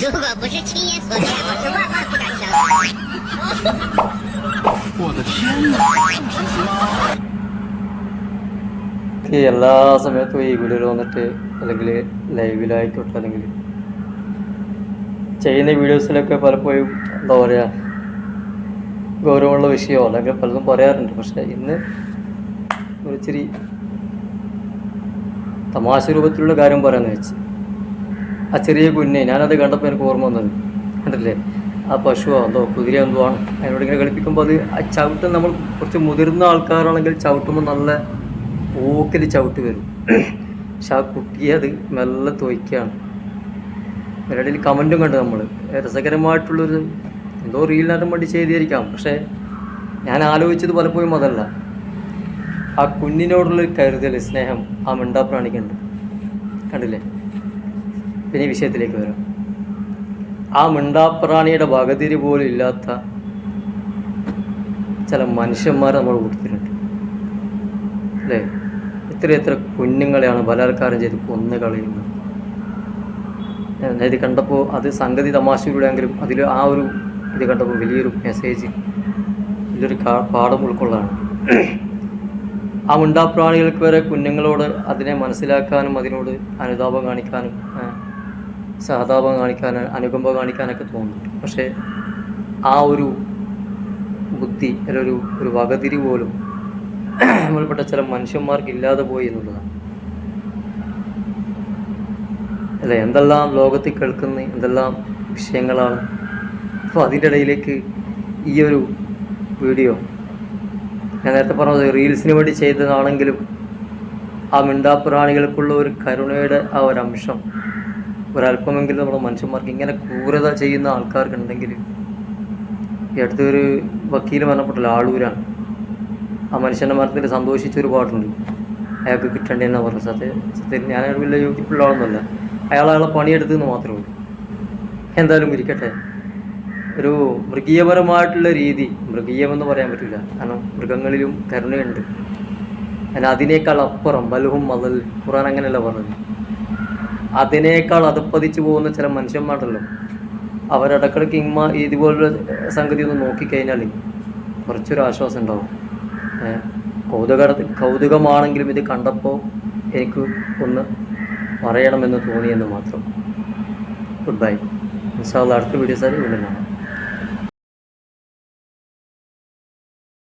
如果不是亲眼所见，我是万万不敢相信。我的天哪，这么神奇吗？എല്ലാ സമയത്തും ഈ വീഡിയോയിൽ വന്നിട്ട് അല്ലെങ്കിൽ ലൈവിലായിക്കോട്ടെ അല്ലെങ്കിൽ ചെയ്യുന്ന വീഡിയോസിലൊക്കെ പലപ്പോഴും എന്താ പറയുക ഗൗരവമുള്ള വിഷയമോ അല്ലെങ്കിൽ പലതും പറയാറുണ്ട്. പക്ഷേ ഇന്ന് ഒരിച്ചിരി തമാശ രൂപത്തിലുള്ള കാര്യം പറയാമെന്ന് വെച്ച് ആ ചെറിയ കുഞ്ഞെ ഞാനത് കണ്ടപ്പോൾ എനിക്ക് ഓർമ്മ വന്നത് കണ്ടില്ലേ, ആ പശുവോ എന്തോ കുതിരയോ എന്തോ ആണ് അതിനോട് ഇങ്ങനെ കളിപ്പിക്കുമ്പോൾ അത് ആ ചവിട്ട് നമ്മൾ കുറച്ച് മുതിർന്ന ആൾക്കാരാണെങ്കിൽ ചവിട്ടുമ്പോൾ നല്ല ഓക്കിൽ ചവിട്ട് വരും. പക്ഷെ ആ കുട്ടിയെ അത് മെല്ലെ തോയ്ക്കുകയാണ്. ഇടയിൽ കമൻറ്റും കണ്ടു നമ്മൾ. രസകരമായിട്ടുള്ളൊരു എന്തോ റീലിനായിട്ടും വേണ്ടി ചെയ്തിരിക്കാം. പക്ഷേ ഞാൻ ആലോചിച്ചത് പലപ്പോഴും അതല്ല, ആ കുഞ്ഞിനോടുള്ളൊരു കരുതൽ സ്നേഹം ആ മിണ്ടാപ്രാണിക്കുണ്ട്. കണ്ടില്ലേ? പിന്നെ ഈ വിഷയത്തിലേക്ക് വരാം. ആ മിണ്ടാപ്രാണിയുടെ വകതിരി പോലും ഇല്ലാത്ത ചില മനുഷ്യന്മാരെ നമ്മൾ കൊടുത്തിട്ടുണ്ട് അല്ലേ? എത്ര കുഞ്ഞുങ്ങളെയാണ് ബലാത്കാരം ചെയ്ത് കൊന്നു കളയുന്നത്. ഇത് കണ്ടപ്പോൾ അത് സംഗതി തമാശയിലൂടെയെങ്കിലും അതിൽ ആ ഒരു ഇത് കണ്ടപ്പോൾ വലിയൊരു മെസ്സേജ്, വലിയൊരു പാഠം ഉൾക്കൊള്ളാണ്. ആ മിണ്ടാപ്രാണികൾക്ക് വരെ കുഞ്ഞുങ്ങളോട് അതിനെ മനസ്സിലാക്കാനും അതിനോട് അനുതാപം കാണിക്കാനും സഹതാപം കാണിക്കാനും അനുകമ്പ കാണിക്കാനൊക്കെ തോന്നുന്നുണ്ട്. പക്ഷേ ആ ഒരു ബുദ്ധി അല്ലെങ്കിൽ ഒരു വകതിരി പോലും നമ്മൾപ്പെട്ട ചില മനുഷ്യന്മാർക്ക് ഇല്ലാതെ പോയി എന്നുള്ളതാണ് അല്ലേ? എന്തെല്ലാം ലോകത്തിൽ കേൾക്കുന്ന എന്തെല്ലാം വിഷയങ്ങളാണ്. അപ്പോൾ അതിൻ്റെ ഇടയിലേക്ക് ഈ ഒരു വീഡിയോ ഞാൻ നേരത്തെ പറഞ്ഞത് റീൽസിന് വേണ്ടി ചെയ്തതാണെങ്കിലും ആ മിണ്ടാപ്രാണികൾക്കുള്ള ഒരു കരുണയുടെ ആ ഒരംശം ഒരല്പമെങ്കിലും നമ്മുടെ മനുഷ്യന്മാർക്ക് ഇങ്ങനെ ക്രൂരത ചെയ്യുന്ന ആൾക്കാർക്കുണ്ടെങ്കിൽ, ഈ അടുത്തൊരു വക്കീൽ മരണപ്പെട്ടല്ലോ, ആളൂരാണ്. ആ മനുഷ്യൻ്റെ മരണത്തിൽ സന്തോഷിച്ചൊരു പാട്ടുണ്ട്, അയാൾക്ക് കിട്ടേണ്ടതെന്ന് പറഞ്ഞു. സത്യത്തിൽ ഞാൻ വലിയ യോജിപ്പുള്ള ആളൊന്നുമല്ല, അയാളെ പണിയെടുത്തെന്ന് മാത്രമേ ഉള്ളൂ. എന്തായാലും ഇരിക്കട്ടെ. ഒരു മൃഗീയപരമായിട്ടുള്ള രീതി, മൃഗീയമെന്ന് പറയാൻ പറ്റില്ല, കാരണം മൃഗങ്ങളിലും കരുണയുണ്ട്. എന്നാൽ അതിനേക്കാൾ അപ്പുറം ബൽഹും മദൽ, ഖുർആൻ അങ്ങനെയല്ല പറഞ്ഞത്, അതിനേക്കാൾ അതപ്പതിച്ചു പോകുന്ന ചില മനുഷ്യന്മാരുണ്ടല്ലോ, അവരിടക്കിടയ്ക്ക് ഇതുപോലുള്ള സംഗതി ഒന്ന് നോക്കിക്കഴിഞ്ഞാൽ കുറച്ചൊരു ആശ്വാസം ഉണ്ടാവും. കൗതുകമാണെങ്കിലും ഇത് കണ്ടപ്പോൾ എനിക്ക് ഒന്ന് പറയണമെന്ന് തോന്നിയെന്ന് മാത്രം. Good bye. ഇൻഷാ അല്ലാഹ് അടുത്ത വീഡിയോസായി വീണ്ടും കാണാം.